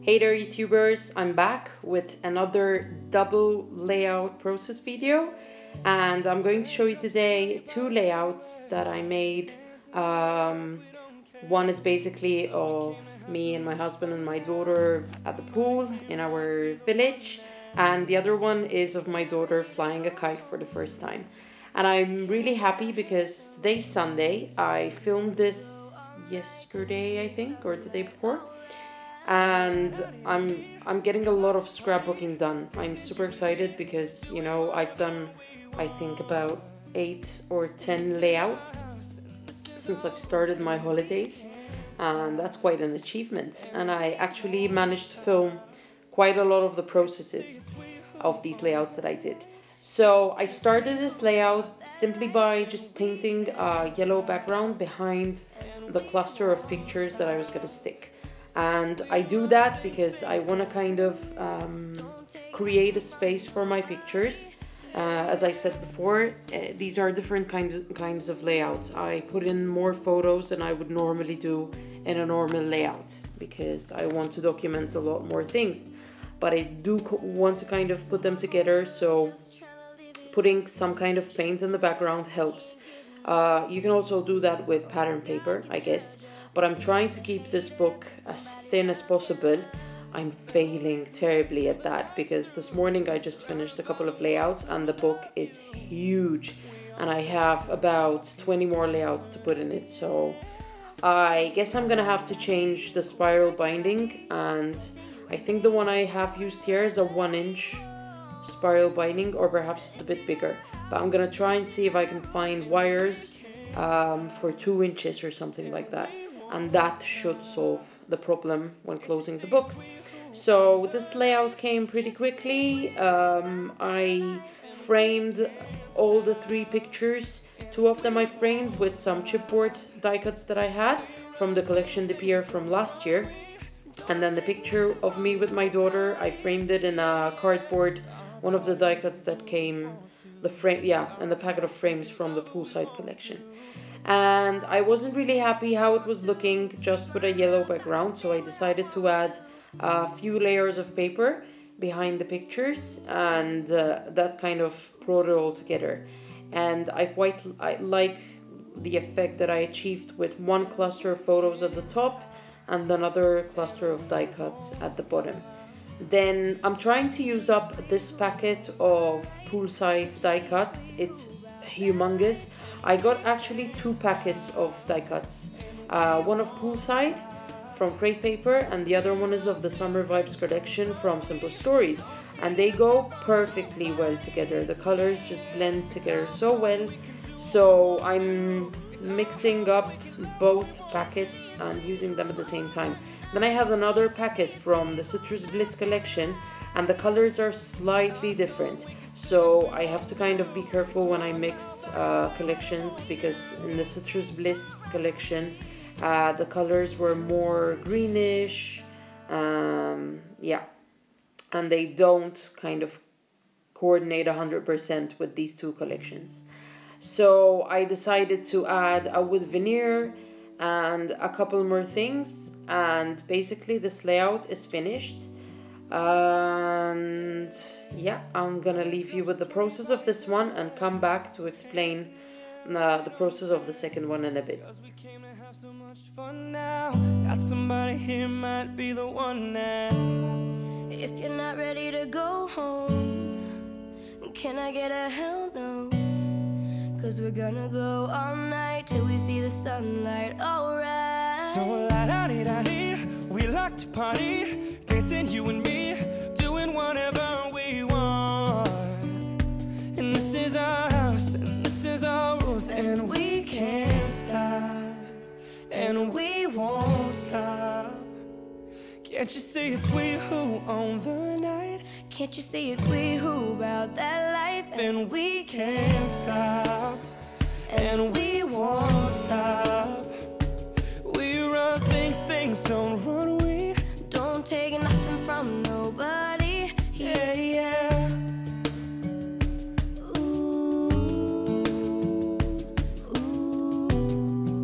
Hey there YouTubers, I'm back with another double layout process video, and I'm going to show you today two layouts that I made. One is basically of me and my husband and my daughter at the pool in our village, and the other one is of my daughter flying a kite for the first time. And I'm really happy because today's Sunday. I filmed this yesterday, I think, or the day before. And I'm getting a lot of scrapbooking done. I'm super excited because, you know, I've done, I think, about 8 or 10 layouts since I've started my holidays, and that's quite an achievement. And I actually managed to film quite a lot of the processes of these layouts that I did. So I started this layout simply by just painting a yellow background behind the cluster of pictures that I was going to stick. And I do that because I want to kind of create a space for my pictures. As I said before, these are different kinds of layouts. I put in more photos than I would normally do in a normal layout because I want to document a lot more things. But I do want to kind of put them together, so putting some kind of paint in the background helps. You can also do that with pattern paper, I guess. But I'm trying to keep this book as thin as possible. I'm failing terribly at that because this morning I just finished a couple of layouts and the book is huge. And I have about 20 more layouts to put in it. So I guess I'm gonna have to change the spiral binding. And I think the one I have used here is a 1-inch spiral binding, or perhaps it's a bit bigger. But I'm gonna try and see if I can find wires for 2 inches or something like that. And that should solve the problem when closing the book. So this layout came pretty quickly. I framed all the 3 pictures. 2 of them I framed with some chipboard die cuts that I had from the Collection de Pierre from last year. And then the picture of me with my daughter, I framed it in a cardboard, one of the die cuts that came, the frame, and the packet of frames from the Poolside collection. And I wasn't really happy how it was looking just with a yellow background, so I decided to add a few layers of paper behind the pictures, and that kind of brought it all together. And I like the effect that I achieved with one cluster of photos at the top and another cluster of die cuts at the bottom. Then I'm trying to use up this packet of Poolside die cuts. It's humongous. I got actually 2 packets of die cuts. One of Poolside from Crate Paper, and the other one is of the Summer Vibes collection from Simple Stories. And they go perfectly well together. The colors just blend together so well. So I'm mixing up both packets and using them at the same time. Then I have another packet from the Citrus Bliss collection, and the colors are slightly different. So I have to kind of be careful when I mix collections, because in the Citrus Bliss collection, the colors were more greenish, and they don't kind of coordinate 100% with these 2 collections. So I decided to add a wood veneer and a couple more things, and basically this layout is finished. And yeah, I'm gonna leave you with the process of this one and come back to explain the process of the second one in a bit. We came to have so much fun now. Got somebody here, might be the one now. If you're not ready to go home, can I get a hell no? Cause we're gonna go all night till we see the sunlight, alright. So la-da-dee-da-dee, we like to party, dancing you and me, doing whatever we want. And this is our house, and this is our rules, and we can't stop, and we won't stop. Can't you see it's we who own the night? Can't you see it's we who about that life? And we can't stop, and we won't stop. We run things, things don't run. We don't take nothing from nobody. Yeah, yeah. Ooh, ooh, ooh,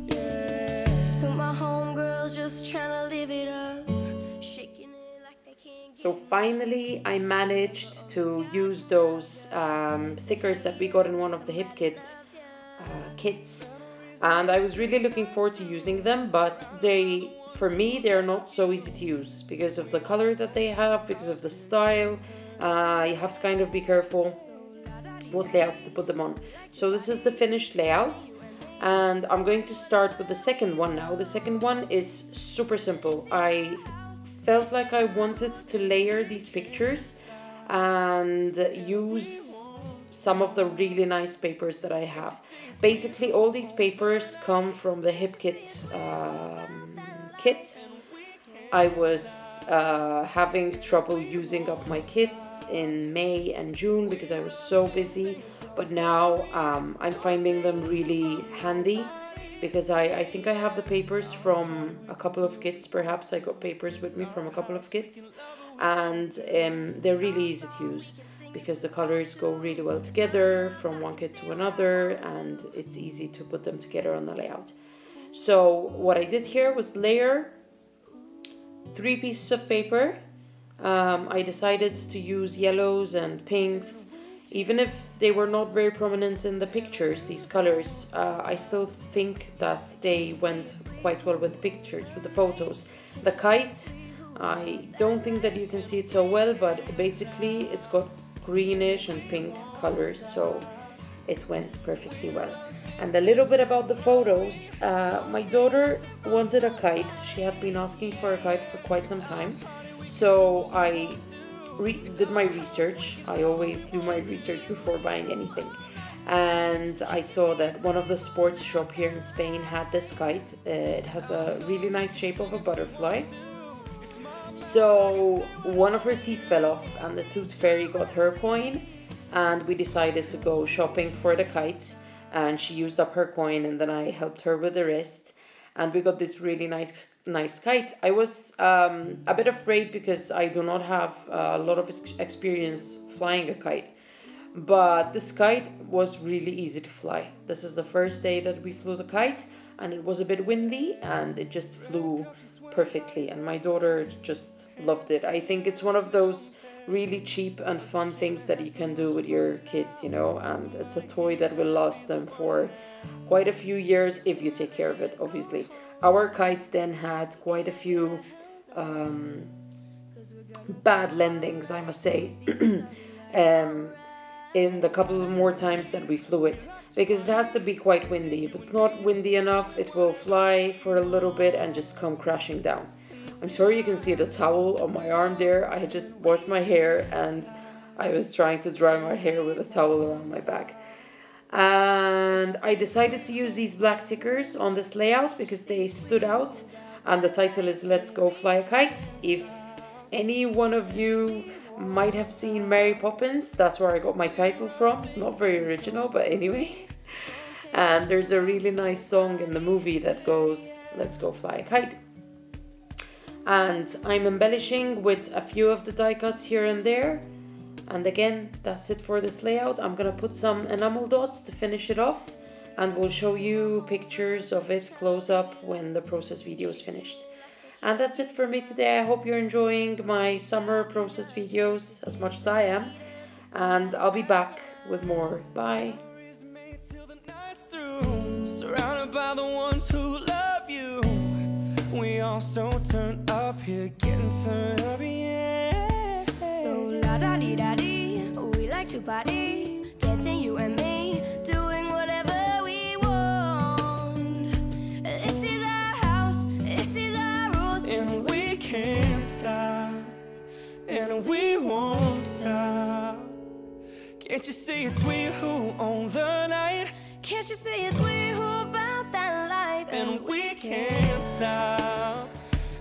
yeah. So finally I managed to use those stickers that we got in one of the Hip Kit kits, and I was really looking forward to using them, but for me they're not so easy to use because of the color that they have, because of the style. You have to kind of be careful what layouts to put them on. So this is the finished layout, and I'm going to start with the second one now. The second one is super simple. I felt like I wanted to layer these pictures and use some of the really nice papers that I have. Basically all these papers come from the Hip Kit kits. I was having trouble using up my kits in May and June because I was so busy, but now I'm finding them really handy because I think I have the papers from a couple of kits. Perhaps I got papers with me from a couple of kits, and they're really easy to use because the colors go really well together from one kit to another, and it's easy to put them together on the layout. So what I did here was layer 3 pieces of paper. I decided to use yellows and pinks. Even if they were not very prominent in the pictures, these colors, I still think that they went quite well with the pictures, with the photos. The kite, I don't think that you can see it so well, but basically it's got greenish and pink colors, so it went perfectly well. And a little bit about the photos. My daughter wanted a kite. She had been asking for a kite for quite some time, so I did my research. I always do my research before buying anything, and I saw that one of the sports shop here in Spain had this kite. It has a really nice shape of a butterfly. So one of her teeth fell off and the tooth fairy got her coin, and we decided to go shopping for the kite, and she used up her coin and then I helped her with the rest, and we got this really nice kite. I was a bit afraid because I do not have a lot of experience flying a kite, but this kite was really easy to fly. This is the first day that we flew the kite, and it was a bit windy and it just flew perfectly, and my daughter just loved it. I think it's one of those really cheap and fun things that you can do with your kids, you know, and it's a toy that will last them for quite a few years if you take care of it, obviously. Our kite then had quite a few bad landings, I must say, in the couple of more times that we flew it, because it has to be quite windy. If it's not windy enough, it will fly for a little bit and just come crashing down. I'm sorry you can see the towel on my arm there. I had just washed my hair and I was trying to dry my hair with a towel around my back. And I decided to use these black tickers on this layout because they stood out, and the title is Let's Go Fly a Kite. If any one of you might have seen Mary Poppins, that's where I got my title from. Not very original, but anyway. And there's a really nice song in the movie that goes, Let's Go Fly a Kite. And I'm embellishing with a few of the die cuts here and there. And again, that's it for this layout. I'm gonna put some enamel dots to finish it off, and we'll show you pictures of it close up when the process video is finished. And that's it for me today. I hope you're enjoying my summer process videos as much as I am, and I'll be back with more. Bye. Surrounded by the ones who love you. We all so turned up here, getting turned up, yeah. So la da dee da dee, we like to party, dancing you and me, doing whatever we want. This is our house, this is our rules, And we can't stop, and we won't stop. Can't you see it's we who own the night? Can't you see it's we who about that life? And we can't stop,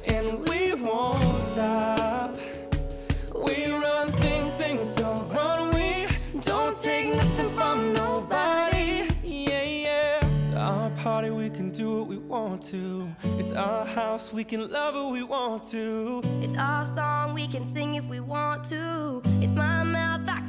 and we won't stop. We run things, things don't run. We don't take nothing from nobody. Yeah, yeah. It's our party, we can do what we want to. It's our house, we can love who we want to. It's our song, we can sing if we want to. It's my mouth, I